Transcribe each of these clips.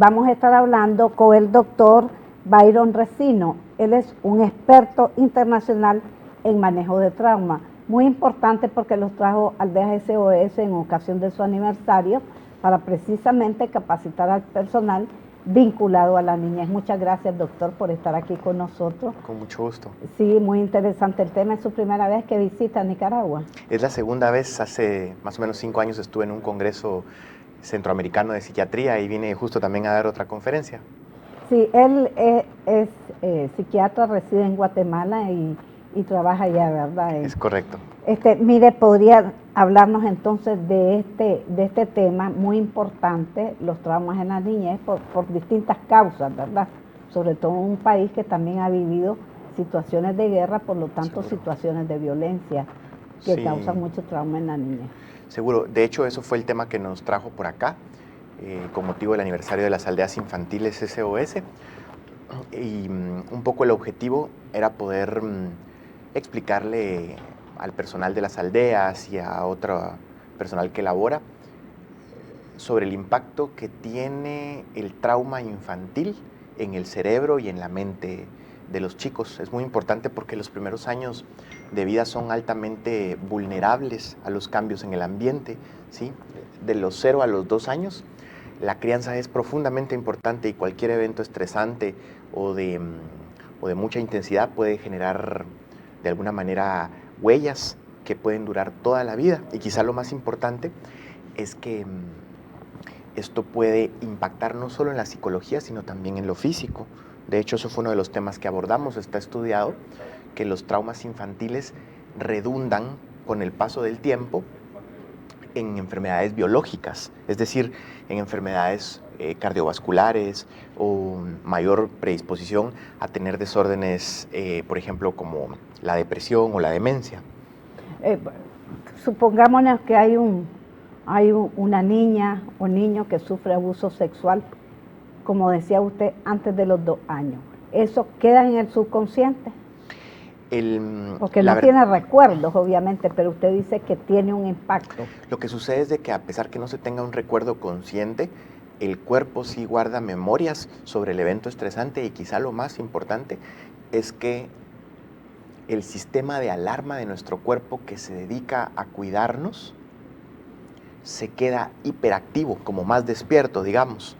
vamos a estar hablando con el doctor Byron Resino. Él es un experto internacional en manejo de trauma. Muy importante porque los trajo Aldeas SOS en ocasión de su aniversario para precisamente capacitar al personal vinculado a la niñez. Muchas gracias, doctor, por estar aquí con nosotros. Con mucho gusto. Sí, muy interesante el tema. ¿Es su primera vez que visita Nicaragua? Es la segunda vez. Hace más o menos 5 años estuve en un congreso centroamericano de psiquiatría y vine justo también a dar otra conferencia. Sí, él es psiquiatra, reside en Guatemala y trabaja allá, ¿verdad? Es correcto. Mire, podría hablarnos entonces de este tema muy importante, los traumas en la niñez, por distintas causas, ¿verdad? Sobre todo en un país que también ha vivido situaciones de guerra, por lo tanto situaciones de violencia que causan mucho trauma en la niñez. Seguro, de hecho eso fue el tema que nos trajo por acá, con motivo del aniversario de las aldeas infantiles SOS, y un poco el objetivo era poder explicarle al personal de las aldeas y a otro personal que labora sobre el impacto que tiene el trauma infantil en el cerebro y en la mente de los chicos. Es muy importante porque los primeros años de vida son altamente vulnerables a los cambios en el ambiente, ¿sí? De los 0 a los 2 años, la crianza es profundamente importante y cualquier evento estresante o de mucha intensidad puede generar de alguna manera huellas que pueden durar toda la vida. Y quizá lo más importante es que esto puede impactar no solo en la psicología, sino también en lo físico. De hecho, eso fue uno de los temas que abordamos. Está estudiado que los traumas infantiles redundan con el paso del tiempo en enfermedades biológicas, es decir, en enfermedades cardiovasculares o mayor predisposición a tener desórdenes, por ejemplo, como la depresión o la demencia. Supongámonos que hay una niña o niño que sufre abuso sexual, como decía usted, antes de los 2 años. ¿Eso queda en el subconsciente? Porque no tiene recuerdos, obviamente, pero usted dice que tiene un impacto. Lo que sucede es de que a pesar que no se tenga un recuerdo consciente, el cuerpo sí guarda memorias sobre el evento estresante y quizá lo más importante es que el sistema de alarma de nuestro cuerpo que se dedica a cuidarnos se queda hiperactivo, como más despierto, digamos,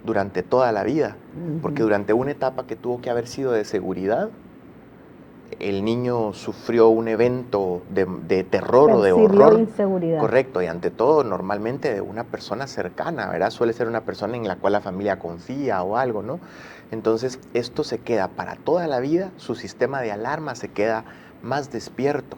durante toda la vida. Porque durante una etapa que tuvo que haber sido de seguridad, el niño sufrió un evento de terror o de horror. Inseguridad. Correcto, y ante todo normalmente de una persona cercana, ¿verdad? Suele ser una persona en la cual la familia confía o algo, ¿no? Entonces esto se queda para toda la vida, su sistema de alarma se queda más despierto.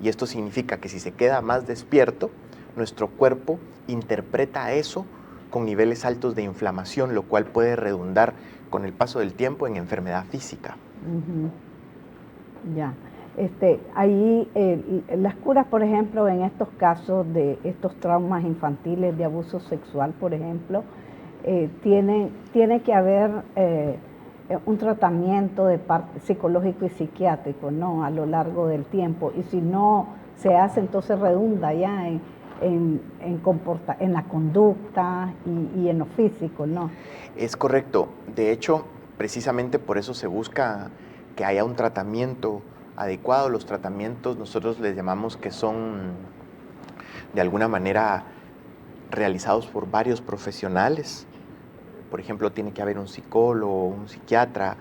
Y esto significa que si se queda más despierto, nuestro cuerpo interpreta eso con niveles altos de inflamación, lo cual puede redundar con el paso del tiempo en enfermedad física. Ya. Ahí las curas, por ejemplo, en estos casos de estos traumas infantiles de abuso sexual, por ejemplo, tiene que haber un tratamiento de parte psicológico y psiquiátrico, ¿no? A lo largo del tiempo. Y si no se hace, entonces redunda ya en la conducta y en lo físico, ¿no? Es correcto. De hecho, precisamente por eso se busca que haya un tratamiento adecuado. Los tratamientos nosotros les llamamos que son de alguna manera realizados por varios profesionales. Por ejemplo, tiene que haber un psicólogo, un psiquiatra,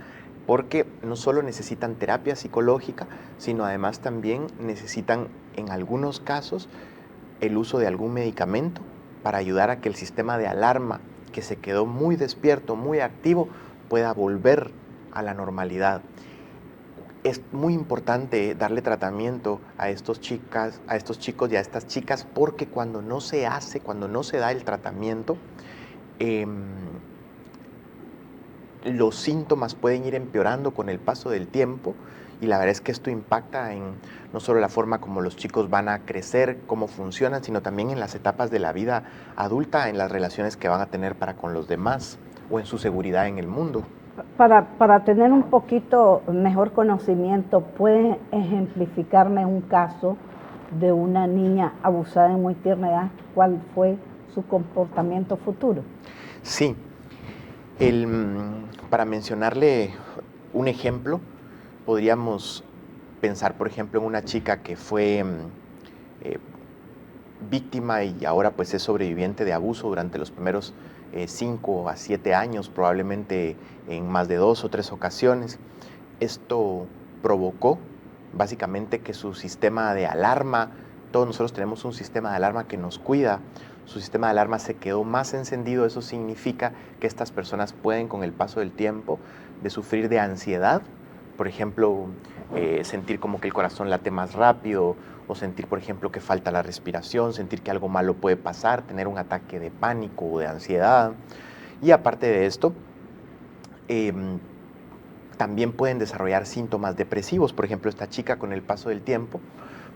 porque no solo necesitan terapia psicológica, sino además también necesitan en algunos casos el uso de algún medicamento para ayudar a que el sistema de alarma que se quedó muy despierto, muy activo, pueda volver a la normalidad. Es muy importante darle tratamiento a estos chicos y a estas chicas, porque cuando no se da el tratamiento, los síntomas pueden ir empeorando con el paso del tiempo, y la verdad es que esto impacta en no solo la forma como los chicos van a crecer, cómo funcionan, sino también en las etapas de la vida adulta, en las relaciones que van a tener para con los demás o en su seguridad en el mundo. Para tener un poquito mejor conocimiento, ¿puede ejemplificarme un caso de una niña abusada en muy tierna edad? ¿Cuál fue su comportamiento futuro? Sí. Para mencionarle un ejemplo, podríamos pensar, por ejemplo, en una chica que fue víctima y ahora pues es sobreviviente de abuso durante los primeros 5 a 7 años, probablemente en más de 2 o 3 ocasiones. Esto provocó básicamente que su sistema de alarma, todos nosotros tenemos un sistema de alarma que nos cuida, su sistema de alarma se quedó más encendido. Eso significa que estas personas pueden, con el paso del tiempo, de sufrir de ansiedad, por ejemplo, sentir como que el corazón late más rápido, o sentir, por ejemplo, que falta la respiración, sentir que algo malo puede pasar, tener un ataque de pánico o de ansiedad. Y aparte de esto, también pueden desarrollar síntomas depresivos. Por ejemplo, esta chica, con el paso del tiempo,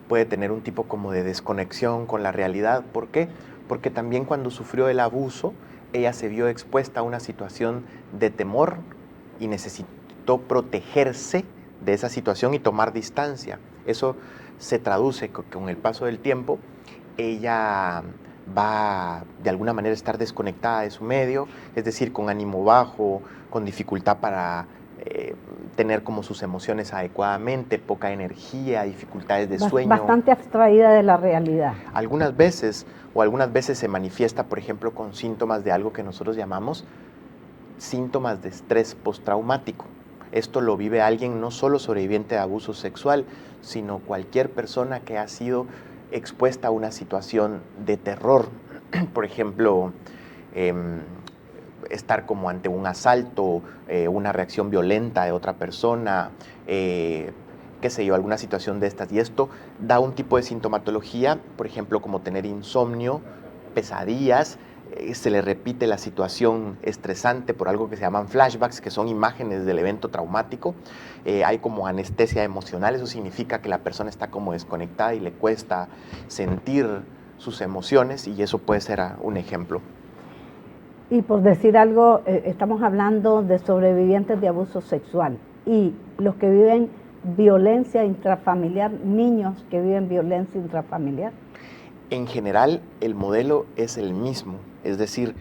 puede tener un tipo como de desconexión con la realidad. ¿Por qué? Porque también cuando sufrió el abuso, ella se vio expuesta a una situación de temor y necesitó protegerse de esa situación y tomar distancia. Eso se traduce con el paso del tiempo. Ella va de alguna manera a estar desconectada de su medio, es decir, con ánimo bajo, con dificultad para tener como sus emociones adecuadamente, poca energía, dificultades de sueño. Bastante abstraída de la realidad. Algunas veces se manifiesta, por ejemplo, con síntomas de algo que nosotros llamamos síntomas de estrés postraumático. Esto lo vive alguien no solo sobreviviente de abuso sexual, sino cualquier persona que ha sido expuesta a una situación de terror. Por ejemplo, estar como ante un asalto, una reacción violenta de otra persona, qué sé yo, alguna situación de estas. Y esto da un tipo de sintomatología, por ejemplo, como tener insomnio, pesadillas, se le repite la situación estresante por algo que se llaman flashbacks, que son imágenes del evento traumático. Hay como anestesia emocional, eso significa que la persona está como desconectada y le cuesta sentir sus emociones, y eso puede ser un ejemplo. Y por decir algo, estamos hablando de sobrevivientes de abuso sexual y los que viven violencia intrafamiliar, niños que viven violencia intrafamiliar. En general, el modelo es el mismo, es decir,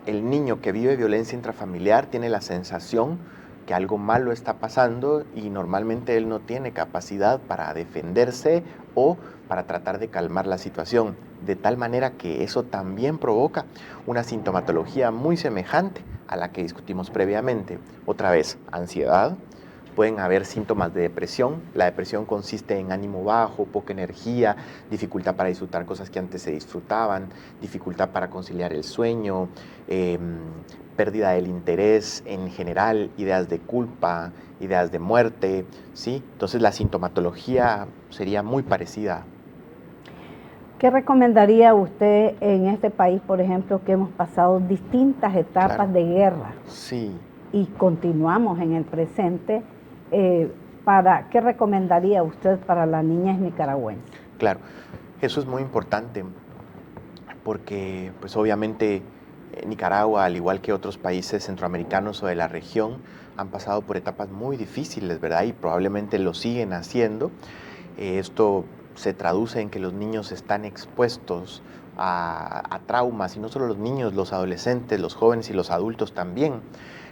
el niño que vive violencia intrafamiliar tiene la sensación que algo malo está pasando y normalmente él no tiene capacidad para defenderse o para tratar de calmar la situación, de tal manera que eso también provoca una sintomatología muy semejante a la que discutimos previamente. Otra vez, ansiedad. Pueden haber síntomas de depresión. La depresión consiste en ánimo bajo, poca energía, dificultad para disfrutar cosas que antes se disfrutaban, dificultad para conciliar el sueño, pérdida del interés en general, ideas de culpa, ideas de muerte, ¿sí? Entonces la sintomatología sería muy parecida. ¿Qué recomendaría usted en este país, por ejemplo, que hemos pasado distintas etapas de guerra? Sí. Y continuamos en el presente? ¿Qué recomendaría usted para las niñas nicaragüenses? Claro, eso es muy importante porque pues obviamente Nicaragua, al igual que otros países centroamericanos o de la región, han pasado por etapas muy difíciles, ¿verdad? Y probablemente lo siguen haciendo. Esto se traduce en que los niños están expuestos a traumas, y no solo los niños, los adolescentes, los jóvenes y los adultos también.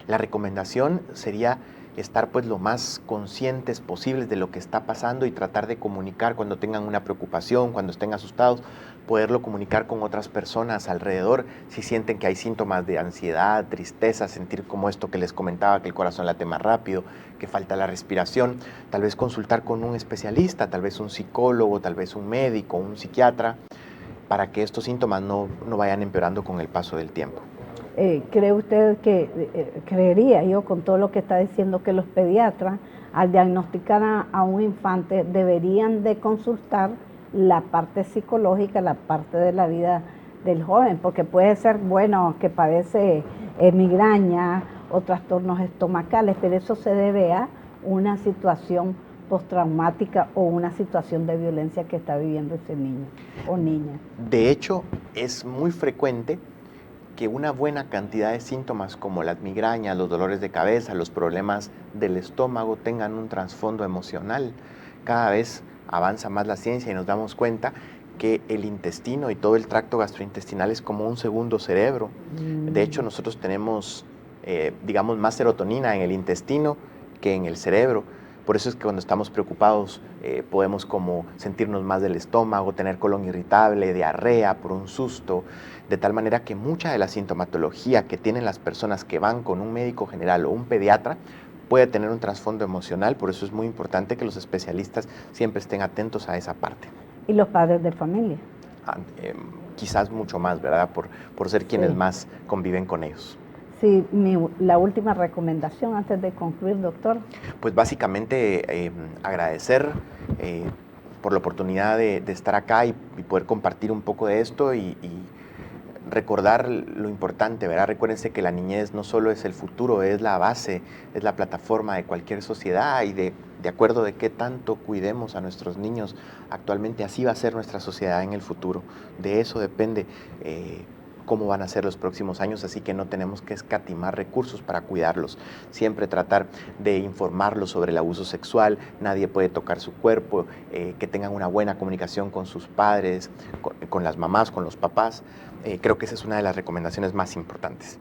La recomendación sería estar pues lo más conscientes posibles de lo que está pasando y tratar de comunicar cuando tengan una preocupación, cuando estén asustados, poderlo comunicar con otras personas alrededor. Si sienten que hay síntomas de ansiedad, tristeza, sentir como esto que les comentaba, que el corazón late más rápido, que falta la respiración, tal vez consultar con un especialista, tal vez un psicólogo, tal vez un médico, un psiquiatra, para que estos síntomas no vayan empeorando con el paso del tiempo. ¿Cree usted creería yo con todo lo que está diciendo, que los pediatras al diagnosticar a un infante deberían de consultar la parte psicológica, la parte de la vida del joven? Porque puede ser, bueno, que padece migraña o trastornos estomacales, pero eso se debe a una situación postraumática o una situación de violencia que está viviendo ese niño o niña. De hecho, es muy frecuente que una buena cantidad de síntomas como las migrañas, los dolores de cabeza, los problemas del estómago tengan un trasfondo emocional. Cada vez avanza más la ciencia y nos damos cuenta que el intestino y todo el tracto gastrointestinal es como un segundo cerebro. De hecho, nosotros tenemos, digamos, más serotonina en el intestino que en el cerebro. Por eso es que cuando estamos preocupados podemos como sentirnos más del estómago, tener colon irritable, diarrea por un susto, de tal manera que mucha de la sintomatología que tienen las personas que van con un médico general o un pediatra puede tener un trasfondo emocional. Por eso es muy importante que los especialistas siempre estén atentos a esa parte. ¿Y los padres de familia? Quizás mucho más, ¿verdad? Por ser quienes más conviven con ellos. Sí, la última recomendación antes de concluir, doctor. Pues básicamente agradecer por la oportunidad de estar acá y poder compartir un poco de esto y recordar lo importante, ¿verdad? Recuérdense que la niñez no solo es el futuro, es la base, es la plataforma de cualquier sociedad y de acuerdo de qué tanto cuidemos a nuestros niños actualmente, así va a ser nuestra sociedad en el futuro. De eso depende cómo van a ser los próximos años, así que no tenemos que escatimar recursos para cuidarlos. Siempre tratar de informarlos sobre el abuso sexual, nadie puede tocar su cuerpo, que tengan una buena comunicación con sus padres, con las mamás, con los papás. Creo que esa es una de las recomendaciones más importantes.